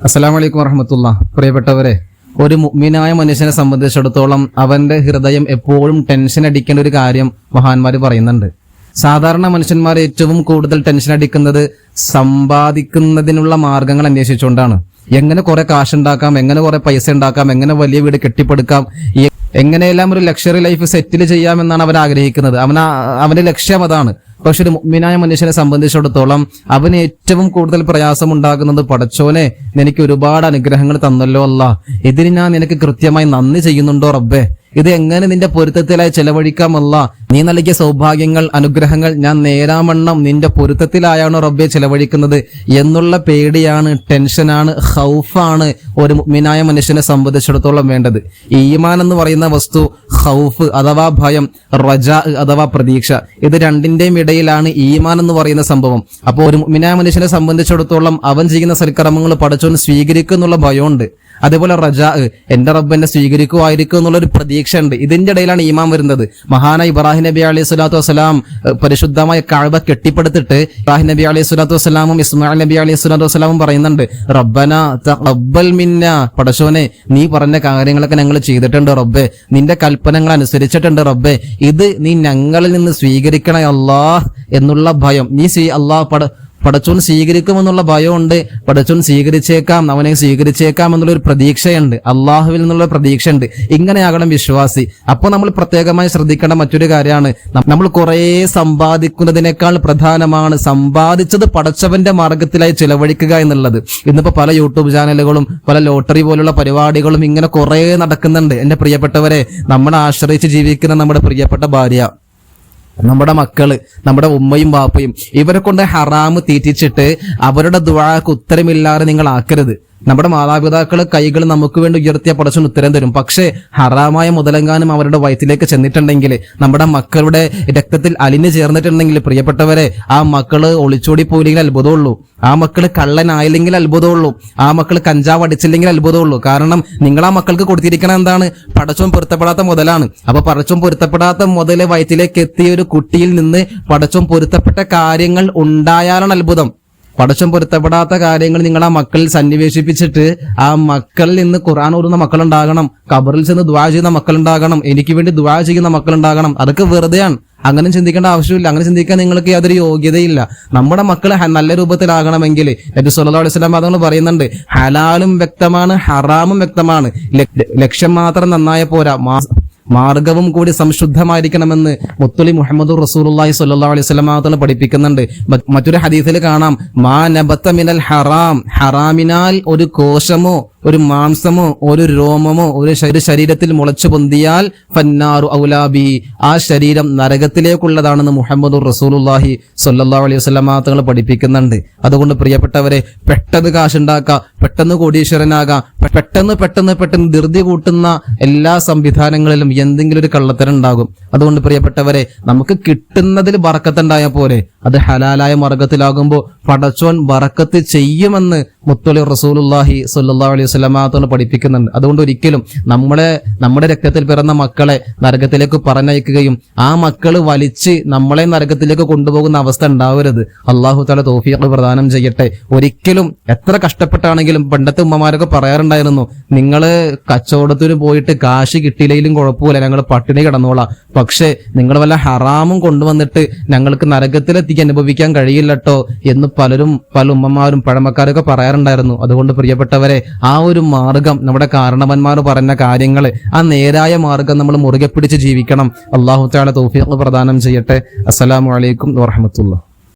അസ്സലാമു അലൈക്കും വറഹ്മത്തുള്ളാഹി. പ്രിയപ്പെട്ടവരെ, ഒരു മുഅ്മിനായ മനുഷ്യനെ സംബന്ധിച്ചിടത്തോളം അവന്റെ ഹൃദയം എപ്പോഴും ടെൻഷൻ അടിക്കേണ്ട ഒരു കാര്യം മഹാന്മാര് പറയുന്നുണ്ട്. സാധാരണ മനുഷ്യന്മാർ ഏറ്റവും കൂടുതൽ ടെൻഷൻ അടിക്കുന്നത് സമ്പാദിക്കുന്നതിനുള്ള മാർഗങ്ങൾ അന്വേഷിച്ചുകൊണ്ടാണ്. എങ്ങനെ കുറെ കാശുണ്ടാക്കാം, എങ്ങനെ കുറെ പൈസ ഉണ്ടാക്കാം, എങ്ങനെ വലിയ വീട് കെട്ടിപ്പടുക്കാം, എങ്ങനെയെല്ലാം ഒരു ലക്ഷറി ലൈഫ് സെറ്റിൽ ചെയ്യാമെന്നാണ് അവൻ ആഗ്രഹിക്കുന്നത്. അവന്റെ ലക്ഷ്യം അതാണ്. പക്ഷെ ഒരു മുഅ്മിനായ മനുഷ്യനെ സംബന്ധിച്ചിടത്തോളം അവന് ഏറ്റവും കൂടുതൽ പ്രയാസം ഉണ്ടാകുന്നത്, പടച്ചോനെ നിനക്ക് ഒരുപാട് അനുഗ്രഹങ്ങൾ തന്നല്ലോ അല്ലാ, ഇതിന് ഞാൻ നിനക്ക് കൃത്യമായി നന്ദി ചെയ്യുന്നുണ്ടോ റബ്ബേ, ഇത് എങ്ങനെ നിന്റെ പൊരുത്തത്തിലായി ചെലവഴിക്കാമല്ല, നീ നൽകിയ സൗഭാഗ്യങ്ങൾ അനുഗ്രഹങ്ങൾ ഞാൻ നേരാവണ്ണം നിന്റെ പൊരുത്തത്തിലായാണോ റബ്ബെ ചെലവഴിക്കുന്നത് എന്നുള്ള പേടിയാണ്, ടെൻഷനാണ്, ഖൗഫാണ് ഒരു മുഅ്മിനായ മനുഷ്യനെ സംബന്ധിച്ചിടത്തോളം വേണ്ടത്. ഈമാൻ എന്ന് പറയുന്ന വസ്തു ഖൗഫ് അഥവാ ഭയം, റജാ അഥവാ പ്രതീക്ഷ, ഇത് രണ്ടിന്റെയും ഇടയിലാണ് ഈമാൻ എന്ന് പറയുന്ന സംഭവം. അപ്പോൾ ഒരു മുഅ്മിനായ മനുഷ്യനെ സംബന്ധിച്ചിടത്തോളം അവൻ ചെയ്യുന്ന സൽക്കർമ്മങ്ങൾ പടച്ചോൻ സ്വീകരിക്കും എന്നുള്ള ഭയമുണ്ട്. അതേപോലെ റജാ, എന്റെ റബ്ബ് എന്നെ സ്വീകരിക്കുമായിരിക്കും എന്നുള്ളൊരു പ്രതീക്ഷ ഉണ്ട്. ഇതിന്റെ ഇടയിലാണ് ഈമാൻ വരുന്നത്. മഹാനായ ഇബ്രാഹിം നബി അലൈഹി സ്വലാത്തു വസ്സലാം പരിശുദ്ധമായ കഅബ കെട്ടിപ്പടുത്തിട്ട് ഇബ്രാഹിം നബി അലൈഹി സ്വലാത്തു വസ്സലാമും ഇസ്മായിൽ നബി അലൈഹി സ്വലാത്തു വസ്സലാമും പറയുന്നുണ്ട്, റബ്ബന തഖബ്ബൽ മിന്ന, പടച്ചോനെ നീ പറഞ്ഞ കാര്യങ്ങളൊക്കെ ഞങ്ങൾ ചെയ്തിട്ടുണ്ട് റബ്ബേ, നിന്റെ കൽപ്പനകൾ അനുസരിച്ചിട്ടുണ്ട് റബ്ബേ, ഇത് നീ ഞങ്ങളിൽ നിന്ന് സ്വീകരിക്കണേ അല്ലാഹ് എന്നുള്ള ഭയം. നീ പടച്ചോൻ സ്വീകരിക്കുമെന്നുള്ള ഭയമുണ്ട്. പടച്ചോൻ സ്വീകരിച്ചേക്കാം, അവനെ സ്വീകരിച്ചേക്കാം എന്നുള്ളൊരു പ്രതീക്ഷയുണ്ട്, അള്ളാഹുവിൽ നിന്നുള്ള പ്രതീക്ഷയുണ്ട്. ഇങ്ങനെയാകണം വിശ്വാസി. അപ്പോൾ നമ്മൾ പ്രത്യേകമായി ശ്രദ്ധിക്കേണ്ട മറ്റൊരു കാര്യമാണ്, നമ്മൾ കുറേ സമ്പാദിക്കുന്നതിനേക്കാൾ പ്രധാനമാണ് സമ്പാദിച്ചത് പടച്ചവന്റെ മാർഗത്തിലായി ചിലവഴിക്കുക എന്നുള്ളത്. ഇന്നിപ്പോ പല യൂട്യൂബ് ചാനലുകളും പല ലോട്ടറി പോലുള്ള പരിപാടികളും ഇങ്ങനെ കുറേ നടക്കുന്നുണ്ട്. എന്റെ പ്രിയപ്പെട്ടവരെ, നമ്മളെ ആശ്രയിച്ച് ജീവിക്കുന്ന നമ്മുടെ പ്രിയപ്പെട്ട ഭാര്യ, നമ്മുടെ മക്കള്, നമ്മുടെ ഉമ്മയും ബാപ്പയും, ഇവരെ കൊണ്ട് ഹറാമ് തീറ്റിച്ചിട്ട് അവരുടെ ദുആക്ക് ഉത്തരമില്ലാതെ നിങ്ങൾ ആക്കരുത്. നമ്മുടെ മാതാപിതാക്കള് കൈകൾ നമുക്ക് വേണ്ടി ഉയർത്തിയ പടച്ചോൻ ഉത്തരം തരും. പക്ഷേ ഹറാമായ മുതലെങ്ങാനും അവരുടെ വയറ്റിലേക്ക് ചെന്നിട്ടുണ്ടെങ്കിൽ, നമ്മുടെ മക്കളുടെ രക്തത്തിൽ അലിഞ്ഞു ചേർന്നിട്ടുണ്ടെങ്കിൽ, പ്രിയപ്പെട്ടവരെ, ആ മക്കള് ഒളിച്ചോടി പോയില്ലെങ്കിൽ അത്ഭുതമുള്ളൂ, ആ മക്കള് കള്ളനായില്ലെങ്കിൽ അത്ഭുതമുള്ളൂ, ആ മക്കള് കഞ്ചാവ് അടിച്ചില്ലെങ്കിൽ അത്ഭുതമുള്ളൂ. കാരണം നിങ്ങൾ ആ മക്കൾക്ക് കൊടുത്തിരിക്കണം എന്താണ്? പടച്ചോൻ പൊരുത്തപ്പെടാത്ത മുതലാണ്. അപ്പൊ പടച്ചോൻ പൊരുത്തപ്പെടാത്ത മുതല് വയറ്റിലേക്ക് എത്തിയ ഒരു കുട്ടിയിൽ നിന്ന് പടച്ചോൻ പൊരുത്തപ്പെട്ട കാര്യങ്ങൾ ഉണ്ടായാലാണ് അത്ഭുതം. പടച്ചോൻ പൊരുത്തപ്പെടാത്ത കാര്യങ്ങൾ നിങ്ങൾ ആ മക്കളിൽ സന്നിവേശിപ്പിച്ചിട്ട് ആ മക്കളിൽ നിന്ന് ഖുർആൻ ഓതുന്ന മക്കളുണ്ടാകണം, ഖബറിൽ ചെന്ന് ദുആ ചെയ്യുന്ന മക്കളുണ്ടാകണം, എനിക്ക് വേണ്ടി ദുആ ചെയ്യുന്ന മക്കളുണ്ടാകണം. അതൊക്കെ വെറുതെയാണ്. അങ്ങനെ ചിന്തിക്കേണ്ട ആവശ്യമില്ല. അങ്ങനെ ചിന്തിക്കാൻ നിങ്ങൾക്ക് യാതൊരു യോഗ്യതയില്ല. നമ്മുടെ മക്കൾ നല്ല രൂപത്തിലാകണമെങ്കിൽ നബി സല്ലല്ലാഹു അലൈഹി വസല്ലം അതുകൊണ്ട് പറയുന്നുണ്ട്, ഹലാലും വ്യക്തമാണ്, ഹറാമും വ്യക്തമാണ്, ലക്ഷ്യം മാത്രം നന്നായ പോരാ, മാർഗവും കൂടി സംശുദ്ധമായിരിക്കണമെന്ന് മുത്തുലി മുഹമ്മദ് റസൂലുള്ളാഹി സ്വല്ലല്ലാഹു അലൈഹി വസല്ലം തങ്ങൾ പഠിപ്പിക്കുന്നുണ്ട്. മറ്റൊരു ഹദീസിൽ കാണാം, മാ നബത മിനൽ ഹറാം, ഹറാമിനാൽ ഒരു കോശമോ ഒരു മാംസമോ ഒരു രോമമോ ഒരു ശരീരത്തിൽ മുളച്ചു പൊന്തിയാൽ ഫന്നാറു ഔലാബി, ആ ശരീരം നരകത്തിലേക്കുള്ളതാണെന്ന് മുഹമ്മദ് റസൂലുള്ളാഹി സ്വല്ലല്ലാഹു അലൈഹി വസല്ലം തങ്ങൾ പഠിപ്പിക്കുന്നുണ്ട്. അതുകൊണ്ട് പ്രിയപ്പെട്ടവരെ, പെട്ടെന്ന് കാശുണ്ടാക്കാം, പെട്ടെന്ന് കോടീശ്വരനാകാം, പെട്ടെന്ന് ധൃതി കൂട്ടുന്ന എല്ലാ സംവിധാനങ്ങളിലും എന്തെങ്കിലും ഒരു കള്ളത്തരം ഉണ്ടാകും. അതുകൊണ്ട് പ്രിയപ്പെട്ടവരെ, നമുക്ക് കിട്ടുന്നതിൽ ബറക്കത്തുണ്ടായ പോലെ അത് ഹലാലായ മാർഗത്തിലാകുമ്പോൾ പടച്ചോൻ ബറക്കത്ത് ചെയ്യുമെന്ന് മുത്തുലി റസൂലുള്ളാഹി സ്വല്ലല്ലാഹു അലൈഹി വസല്ലം തങ്ങൾ പഠിപ്പിക്കുന്നുണ്ട്. അതുകൊണ്ട് ഒരിക്കലും നമ്മുടെ രക്തത്തിൽ പിറന്ന മക്കളെ നരകത്തിലേക്ക് പറഞ്ഞയക്കുകയും ആ മക്കള് വലിച്ച് നമ്മളെ നരകത്തിലേക്ക് കൊണ്ടുപോകുന്ന അവസ്ഥ ഉണ്ടാവരുത്. അല്ലാഹു തആല തൗഫീഖ് പ്രദാനം ചെയ്യട്ടെ. ഒരിക്കലും എത്ര കഷ്ടപ്പെട്ടാണെങ്കിലും, പണ്ടത്തെ ഉമ്മമാരൊക്കെ പറയാറുണ്ടായിരുന്നു, നിങ്ങള് കച്ചവടത്തിന് പോയിട്ട് കാശ് കിട്ടിയില്ലെങ്കിലും കുഴപ്പമില്ല, ഞങ്ങൾ പട്ടിണി കിടന്നോളാം, പക്ഷേ നിങ്ങൾ വല്ല ഹറാമും കൊണ്ടുവന്നിട്ട് ഞങ്ങൾക്ക് നരകത്തിലെത്തിക്ക് അനുഭവിക്കാൻ കഴിയില്ലട്ടോ എന്ന് പല ഉമ്മമാരും പഴമക്കാരൊക്കെ പറയാറുണ്ടായിരുന്നു. അതുകൊണ്ട് പ്രിയപ്പെട്ടവരെ, ആ ഒരു മാർഗം, നമ്മുടെ കാരണവന്മാർ പറഞ്ഞ കാര്യങ്ങൾ, ആ നേരായ മാർഗം നമ്മൾ മുറുകെ പിടിച്ച് ജീവിക്കണം. അല്ലാഹു തആല തൗഫീഖ് പ്രദാനം ചെയ്യട്ടെ. അസ്സലാമു അലൈക്കും വറഹ്മത്തുള്ളാഹി.